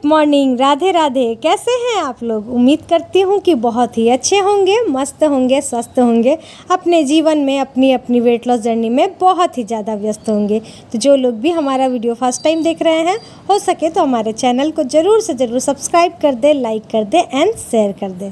Morning, Radhe Radhe. कैसे हैं आप लोग? उम्मीद करती हूँ कि बहुत ही अच्छे होंगे, मस्त होंगे, स्वस्थ होंगे, अपने जीवन में अपनी अपनी वेट लॉस जर्नी में बहुत ही ज़्यादा व्यस्त होंगे। तो जो लोग भी हमारा वीडियो फर्स्ट टाइम देख रहे हैं, हो सके तो हमारे चैनल को ज़रूर से ज़रूर सब्सक्राइब कर दें, लाइक कर दें एंड शेयर कर दें।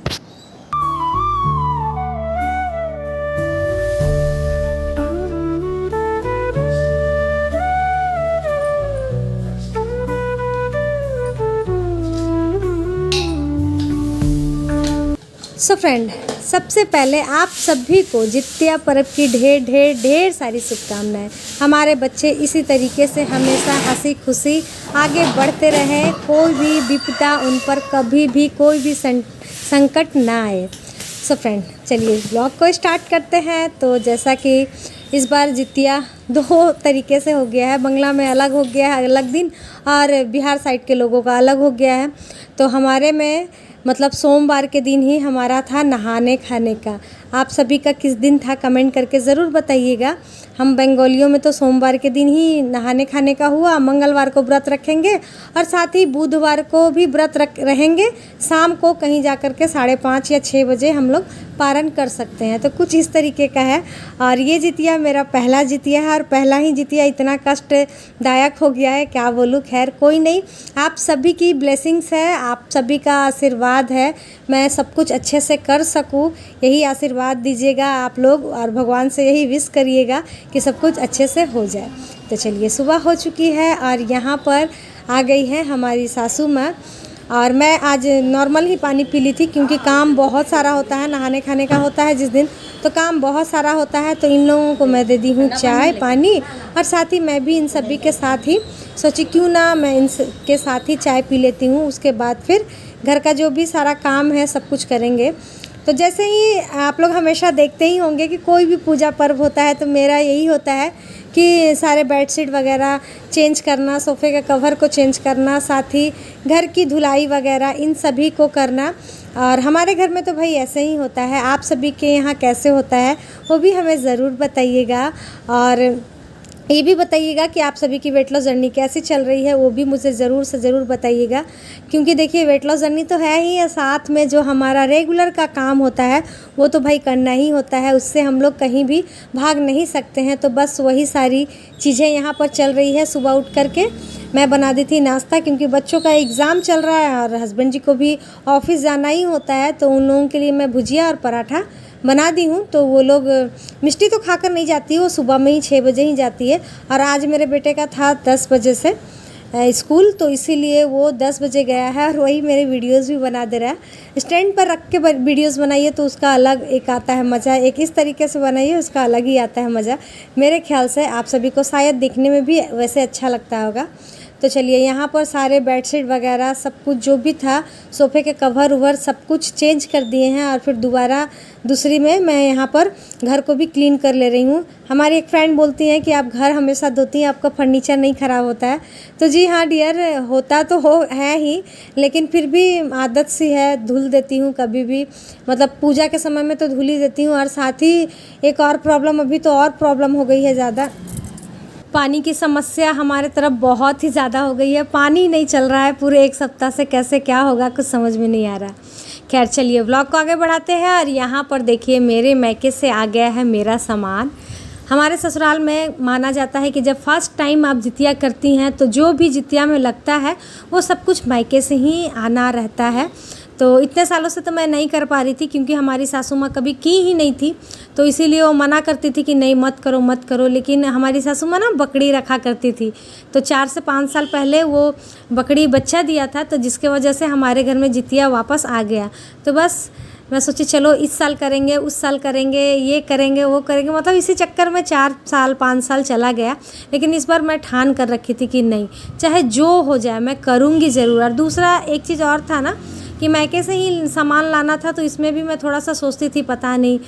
सो फ्रेंड, सबसे पहले आप सभी को जित्या पर्व की ढेर ढेर ढेर सारी शुभकामनाएं। हमारे बच्चे इसी तरीके से हमेशा हंसी खुशी आगे बढ़ते रहें, कोई भी विपदा उन पर कभी भी कोई भी संकट ना आए। सो फ्रेंड, चलिए ब्लॉग को स्टार्ट करते हैं। तो जैसा कि इस बार जित्या दो तरीके से हो गया है, बंगला में अलग हो गया है अलग दिन, और बिहार साइड के लोगों का अलग हो गया है। तो हमारे में मतलब सोमवार के दिन ही हमारा था नहाने खाने का। आप सभी का किस दिन था कमेंट करके ज़रूर बताइएगा। हम बंगालियों में तो सोमवार के दिन ही नहाने खाने का हुआ, मंगलवार को व्रत रखेंगे और साथ ही बुधवार को भी व्रत रहेंगे। शाम को कहीं जा कर के 5:30 या 6 बजे हम लोग पारण कर सकते हैं। तो कुछ इस तरीके का है। और ये जितिया मेरा पहला जितिया है, और पहला ही जितिया इतना कष्टदायक हो गया है, क्या बोलूँ। खैर कोई नहीं, आप सभी की ब्लेसिंग्स है, आप सभी का आशीर्वाद है, मैं सब कुछ अच्छे से कर सकूँ, यही आशीर्वाद दीजिएगा आप लोग, और भगवान से यही विश करिएगा कि सब कुछ अच्छे से हो जाए। तो चलिए, सुबह हो चुकी है और यहाँ पर आ गई है हमारी सासू माँ, और मैं आज नॉर्मल ही पानी पी ली थी क्योंकि काम बहुत सारा होता है, नहाने खाने का होता है जिस दिन, तो काम बहुत सारा होता है। तो इन लोगों को मैं दे दी हूँ चाय पानी, और साथ ही मैं भी इन सभी के साथ ही सोची क्यों ना मैं इनके साथ ही चाय पी लेती हूँ। उसके बाद फिर घर का जो भी सारा काम है सब कुछ करेंगे। तो जैसे ही आप लोग हमेशा देखते ही होंगे कि कोई भी पूजा पर्व होता है तो मेरा यही होता है कि सारे बेडशीट वगैरह चेंज करना, सोफ़े के कवर को चेंज करना, साथ ही घर की धुलाई वगैरह इन सभी को करना। और हमारे घर में तो भाई ऐसे ही होता है। आप सभी के यहाँ कैसे होता है वो भी हमें ज़रूर बताइएगा, और ये भी बताइएगा कि आप सभी की वेट लॉस जर्नी कैसी चल रही है, वो भी मुझे ज़रूर से ज़रूर बताइएगा। क्योंकि देखिए, वेट लॉस जर्नी तो है ही, साथ में जो हमारा रेगुलर का काम होता है वो तो भाई करना ही होता है, उससे हम लोग कहीं भी भाग नहीं सकते हैं। तो बस वही सारी चीज़ें यहाँ पर चल रही है। सुबह उठ करके मैं बना दी थी नाश्ता, क्योंकि बच्चों का एग्ज़ाम चल रहा है और हस्बैंड जी को भी ऑफिस जाना ही होता है, तो उन लोगों के लिए मैं भुजिया और पराठा बना दी हूँ। तो वो लोग मिष्टी तो खाकर नहीं जाती, वो सुबह में ही 6 बजे ही जाती है। और आज मेरे बेटे का था 10 बजे से स्कूल, तो इसीलिए वो 10 बजे गया है, और वही मेरे वीडियोस भी बना दे रहा है। स्टैंड पर रख के वीडियोस बनाइए तो उसका अलग एक आता है मज़ा, एक इस तरीके से बनाइए उसका अलग ही आता है मज़ा। मेरे ख्याल से आप सभी को शायद देखने में भी वैसे अच्छा लगता होगा। तो चलिए, यहाँ पर सारे बेडशीट वगैरह सब कुछ जो भी था, सोफ़े के कवर उवर सब कुछ चेंज कर दिए हैं, और फिर दोबारा दूसरी में मैं यहाँ पर घर को भी क्लीन कर ले रही हूँ। हमारी एक फ्रेंड बोलती हैं कि आप घर हमेशा धोती हैं, आपका फर्नीचर नहीं ख़राब होता है। तो जी हाँ डियर, होता तो है ही, लेकिन फिर भी आदत सी है, धुल देती हूँ कभी भी, मतलब पूजा के समय में तो धुल ही देती हूँ। और साथ ही एक और प्रॉब्लम, अभी तो और प्रॉब्लम हो गई है ज़्यादा, पानी की समस्या हमारे तरफ बहुत ही ज़्यादा हो गई है। पानी नहीं चल रहा है पूरे 1 सप्ताह से, कैसे क्या होगा कुछ समझ में नहीं आ रहा। खैर चलिए, व्लॉग को आगे बढ़ाते हैं। और यहाँ पर देखिए, मेरे मैके से आ गया है मेरा सामान। हमारे ससुराल में माना जाता है कि जब फर्स्ट टाइम आप जितिया करती हैं तो जो भी जितिया में लगता है वो सब कुछ मायके से ही आना रहता है। तो इतने सालों से तो मैं नहीं कर पा रही थी, क्योंकि हमारी सासू माँ कभी की ही नहीं थी, तो इसीलिए वो मना करती थी कि नहीं मत करो मत करो। लेकिन हमारी सासू माँ ना बकरी रखा करती थी, तो 4 से 5 साल पहले वो बकरी बच्चा दिया था, तो जिसके वजह से हमारे घर में जितिया वापस आ गया। तो बस मैं सोची चलो इस साल करेंगे, उस साल करेंगे, ये करेंगे वो करेंगे, मतलब इसी चक्कर में 4 साल 5 साल चला गया। लेकिन इस बार मैं ठान कर रखी थी कि नहीं, चाहे जो हो जाए मैं करूँगी ज़रूर। और दूसरा एक चीज़ और था ना कि मैके से ही सामान लाना था, तो इसमें भी मैं थोड़ा सा सोचती थी पता नहीं,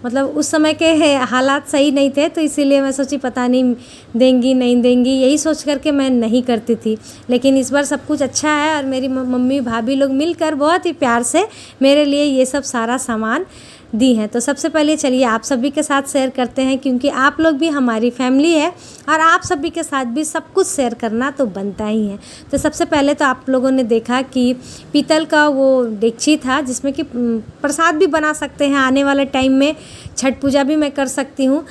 मतलब उस समय के हालात सही नहीं थे, तो इसीलिए मैं सोची पता नहीं देंगी नहीं देंगी, यही सोच करके मैं नहीं करती थी। लेकिन इस बार सब कुछ अच्छा है, और मेरी मम्मी भाभी लोग मिलकर बहुत ही प्यार से मेरे लिए ये सब सारा सामान दी हैं। तो सबसे पहले चलिए आप सभी के साथ शेयर करते हैं, क्योंकि आप लोग भी हमारी फैमिली है और आप सभी के साथ भी सब कुछ शेयर करना तो बनता ही है। तो सबसे पहले तो आप लोगों ने देखा कि पीतल का वो डेगची था जिसमें कि प्रसाद भी बना सकते हैं। आने वाले टाइम में छठ पूजा भी मैं कर सकती हूँ।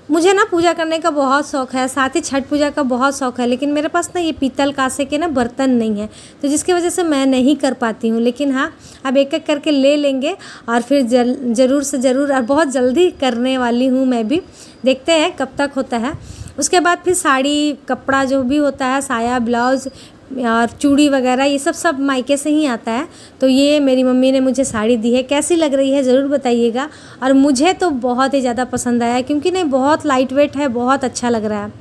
मुझे ना पूजा करने का बहुत शौक़ है, साथ ही छठ पूजा का बहुत शौक़ है, लेकिन मेरे पास ना ये पीतल कांसे के ना बर्तन नहीं है, तो जिसकी वजह से मैं नहीं कर पाती हूँ। लेकिन हाँ, अब एक एक करके ले लेंगे और फिर ज़रूर से ज़रूर, और बहुत जल्दी करने वाली हूँ मैं भी। देखते हैं कब तक होता है। उसके बाद फिर साड़ी कपड़ा जो भी होता है, साया ब्लाउज़ और चूड़ी वगैरह, ये सब मायके से ही आता है। तो ये मेरी मम्मी ने मुझे साड़ी दी है, कैसी लग रही है ज़रूर बताइएगा। और मुझे तो बहुत ही ज़्यादा पसंद आया, क्योंकि नहीं बहुत लाइट वेट है, बहुत अच्छा लग रहा है।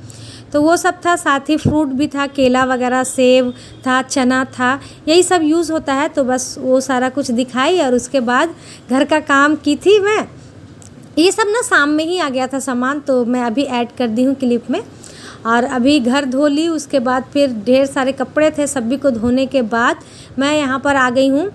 तो वो सब था, साथ ही फ्रूट भी था, केला वगैरह, सेब था, चना था, यही सब यूज़ होता है। तो बस वो सारा कुछ दिखाई और उसके बाद घर का काम की थी मैं। ये सब ना शाम में ही आ गया था सामान, तो मैं अभी ऐड कर दी हूँ क्लिप में। और अभी घर धो ली, उसके बाद फिर ढेर सारे कपड़े थे, सभी को धोने के बाद मैं यहाँ पर आ गई हूँ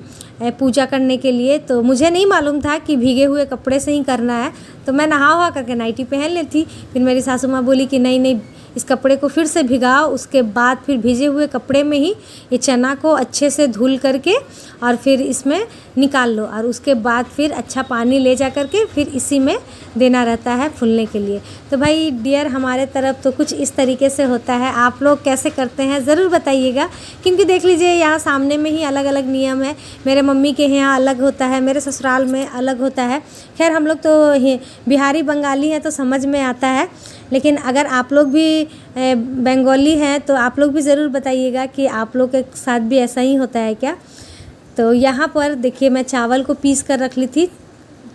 पूजा करने के लिए। तो मुझे नहीं मालूम था कि भीगे हुए कपड़े से ही करना है, तो मैं नहा हुआ करके नाइटी पहन ली थी। फिर मेरी सासू माँ बोली कि नहीं नहीं, इस कपड़े को फिर से भिगाओ, उसके बाद फिर भीजे हुए कपड़े में ही ये चना को अच्छे से धुल करके और फिर इसमें निकाल लो, और उसके बाद फिर अच्छा पानी ले जा करके फिर इसी में देना रहता है फूलने के लिए। तो भाई डियर, हमारे तरफ तो कुछ इस तरीके से होता है। आप लोग कैसे करते हैं ज़रूर बताइएगा, क्योंकि देख लीजिए यहाँ सामने में ही अलग अलग नियम है। मेरे मम्मी के यहाँ अलग होता है, मेरे ससुराल में अलग होता है। खैर हम लोग तो बिहारी बंगाली हैं तो समझ में आता है, लेकिन अगर आप लोग भी बंगाली हैं तो आप लोग भी ज़रूर बताइएगा कि आप लोग के साथ भी ऐसा ही होता है क्या। तो यहाँ पर देखिए मैं चावल को पीस कर रख ली थी,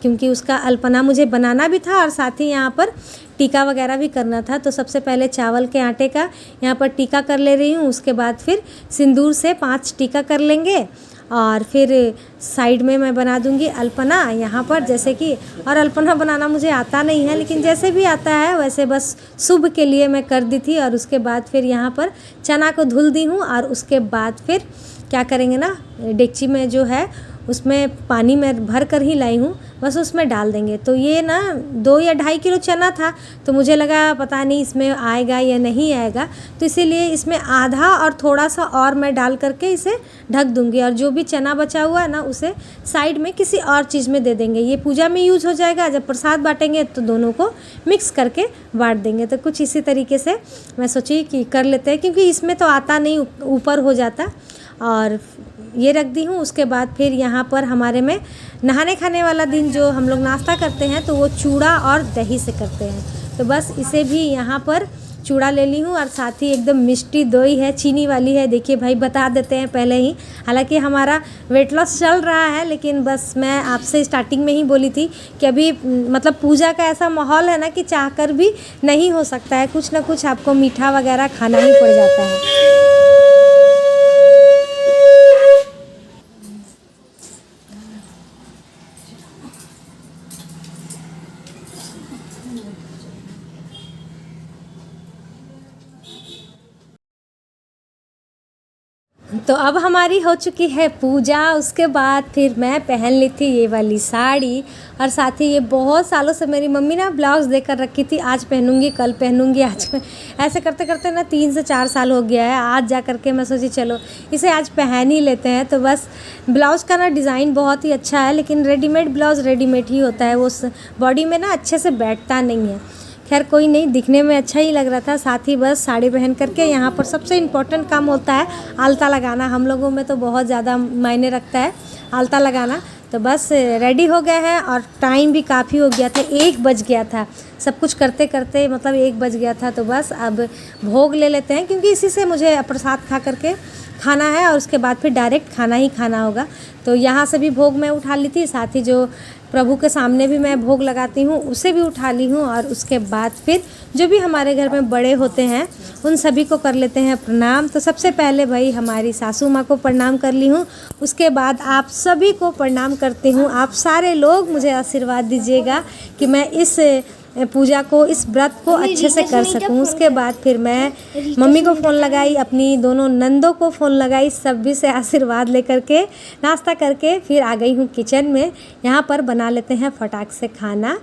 क्योंकि उसका अल्पना मुझे बनाना भी था और साथ ही यहाँ पर टीका वगैरह भी करना था। तो सबसे पहले चावल के आटे का यहाँ पर टीका कर ले रही हूँ, उसके बाद फिर सिंदूर से 5 टीका कर लेंगे और फिर साइड में मैं बना दूंगी अल्पना यहाँ पर, जैसे कि, और अल्पना बनाना मुझे आता नहीं है, लेकिन जैसे भी आता है वैसे बस शुभ के लिए मैं कर दी थी। और उसके बाद फिर यहाँ पर चना को धुल दी हूँ और उसके बाद फिर क्या करेंगे ना, डेगची में जो है उसमें पानी में भर कर ही लाई हूँ, बस उसमें डाल देंगे। तो ये ना 2 या 2.5 किलो चना था, तो मुझे लगा पता नहीं इसमें आएगा या नहीं आएगा, तो इसीलिए इसमें आधा और थोड़ा सा और मैं डाल करके इसे ढक दूँगी। और जो भी चना बचा हुआ है ना, उसे साइड में किसी और चीज़ में दे देंगे। ये पूजा में यूज़ हो जाएगा, जब प्रसाद बाँटेंगे तो दोनों को मिक्स करके बाँट देंगे। तो कुछ इसी तरीके से मैं सोची कि कर लेते हैं, क्योंकि इसमें तो आता नहीं, ऊपर हो जाता। और ये रख दी हूँ। उसके बाद फिर यहाँ पर हमारे में नहाने खाने वाला दिन जो हम लोग नाश्ता करते हैं, तो वो चूड़ा और दही से करते हैं। तो बस इसे भी यहाँ पर चूड़ा ले ली हूँ और साथ ही एकदम मिष्टी दही है, चीनी वाली है। देखिए भाई, बता देते हैं पहले ही, हालांकि हमारा वेट लॉस चल रहा है, लेकिन बस मैं आपसे स्टार्टिंग में ही बोली थी कि अभी मतलब पूजा का ऐसा माहौल है ना कि चाहकर भी नहीं हो सकता है, कुछ ना कुछ आपको मीठा वगैरह खाना ही पड़ जाता है। तो अब हमारी हो चुकी है पूजा। उसके बाद फिर मैं पहन ली थी ये वाली साड़ी, और साथ ही ये बहुत सालों से मेरी मम्मी ना ब्लाउज़ देकर रखी थी, आज पहनूंगी कल पहनूंगी आज ऐसे करते करते ना 3 से 4 साल हो गया है। आज जा कर के मैं सोची चलो इसे आज पहन ही लेते हैं। तो बस ब्लाउज़ का ना डिज़ाइन बहुत ही अच्छा है, लेकिन रेडीमेड ब्लाउज़ रेडीमेड ही होता है, वो बॉडी में ना अच्छे से बैठता नहीं है। खैर कोई नहीं, दिखने में अच्छा ही लग रहा था। साथ ही बस साड़ी पहन करके यहाँ पर सबसे इम्पोर्टेंट काम होता है आलता लगाना। हम लोगों में तो बहुत ज़्यादा मायने रखता है आलता लगाना। तो बस रेडी हो गए हैं और टाइम भी काफ़ी हो गया था, 1 बज गया था सब कुछ करते करते, मतलब 1 बज गया था। तो बस अब भोग ले लेते हैं, क्योंकि इसी से मुझे प्रसाद खा करके खाना है और उसके बाद फिर डायरेक्ट खाना ही खाना होगा। तो यहाँ से भी भोग मैं उठा ली थी, साथ ही जो प्रभु के सामने भी मैं भोग लगाती हूँ उसे भी उठा ली हूँ। और उसके बाद फिर जो भी हमारे घर में बड़े होते हैं उन सभी को कर लेते हैं प्रणाम। तो सबसे पहले भाई हमारी सासू माँ को प्रणाम कर ली हूँ, उसके बाद आप सभी को प्रणाम करती हूँ। आप सारे लोग मुझे आशीर्वाद दीजिएगा कि मैं इस पूजा को, इस व्रत को अच्छे से कर सकूं। उसके बाद फिर मैं मम्मी को फ़ोन लगाई, अपनी दोनों नंदों को फ़ोन लगाई, सभी से आशीर्वाद लेकर के नाश्ता करके फिर आ गई हूँ किचन में। यहाँ पर बना लेते हैं फटाक से खाना।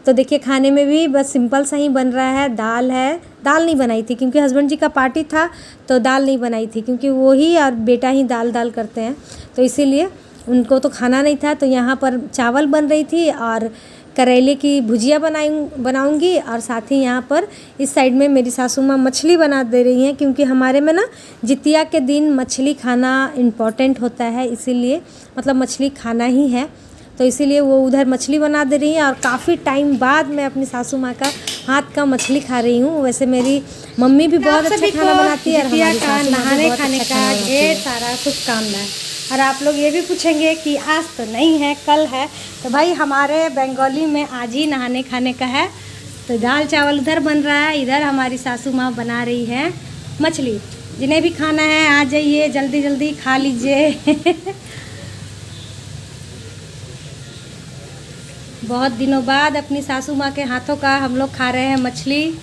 तो देखिए खाने में भी बस सिंपल सा ही बन रहा है। दाल है, दाल नहीं बनाई थी क्योंकि हस्बैंड जी का पार्टी था, तो दाल नहीं बनाई थी क्योंकि वो ही और बेटा ही दाल करते हैं, तो इसीलिए उनको तो खाना नहीं था। तो यहाँ पर चावल बन रही थी और करेले की भुजिया बनाऊंगी और साथ ही यहाँ पर इस साइड में मेरी सासू माँ मछली बना दे रही हैं, क्योंकि हमारे में ना जितिया के दिन मछली खाना इम्पॉर्टेंट होता है, इसीलिए मतलब मछली खाना ही है, तो इसीलिए वो उधर मछली बना दे रही हैं। और काफ़ी टाइम बाद मैं अपनी सासू माँ का हाथ का मछली खा रही हूँ। वैसे मेरी मम्मी भी बहुत अच्छा खाना बनाती है और हमारी सासू माँ भी बहुत अच्छा खाना बनाती है। ढेर सारा शुभकामनाएं। और आप लोग ये भी पूछेंगे कि आज तो नहीं है, कल है, तो भाई हमारे बंगाली में आज ही नहाने खाने का है। तो दाल चावल उधर बन रहा है, इधर हमारी सासू माँ बना रही है मछली। जिन्हें भी खाना है आ जाइए, जल्दी जल्दी खा लीजिए। बहुत दिनों बाद अपनी सासू माँ के हाथों का हम लोग खा रहे हैं मछली।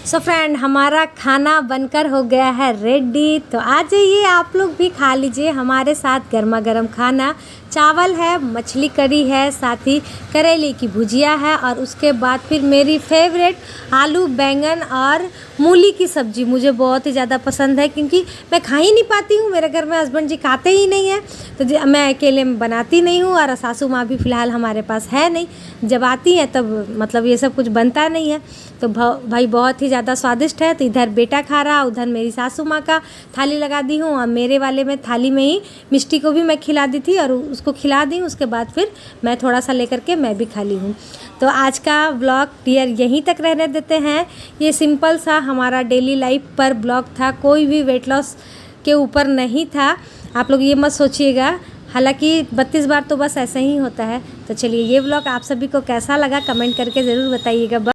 सो फ्रेंड, हमारा खाना बनकर हो गया है रेडी, तो आ जाइए आप लोग भी खा लीजिए हमारे साथ गर्मा गर्म खाना। चावल है, मछली करी है, साथ ही करेले की भुजिया है और उसके बाद फिर मेरी फेवरेट आलू बैंगन और मूली की सब्ज़ी मुझे बहुत ही ज़्यादा पसंद है, क्योंकि मैं खा ही नहीं पाती हूँ। मेरे घर में हस्बैंड जी खाते ही नहीं हैं, तो मैं अकेले बनाती नहीं हूँ और सासू माँ भी फ़िलहाल हमारे पास है नहीं। जब आती हैं तब मतलब ये सब कुछ बनता नहीं है, तो भाई बहुत ही ज़्यादा स्वादिष्ट है। तो इधर बेटा खा रहा, उधर मेरी सासू माँ का थाली लगा दी हूँ और मेरे वाले में थाली में ही मिष्टी को भी मैं खिला दी थी और उसको खिला दी। उसके बाद फिर मैं थोड़ा सा लेकर के मैं भी खा ली हूँ। तो आज का ब्लॉग डियर यहीं तक रहने देते हैं। ये सिंपल सा हमारा डेली लाइफ पर ब्लॉग था, कोई भी वेट लॉस के ऊपर नहीं था, आप लोग ये मत सोचिएगा। हालांकि 32 बार तो बस ऐसा ही होता है। तो चलिए, ये ब्लॉग आप सभी को कैसा लगा कमेंट करके ज़रूर बताइएगा।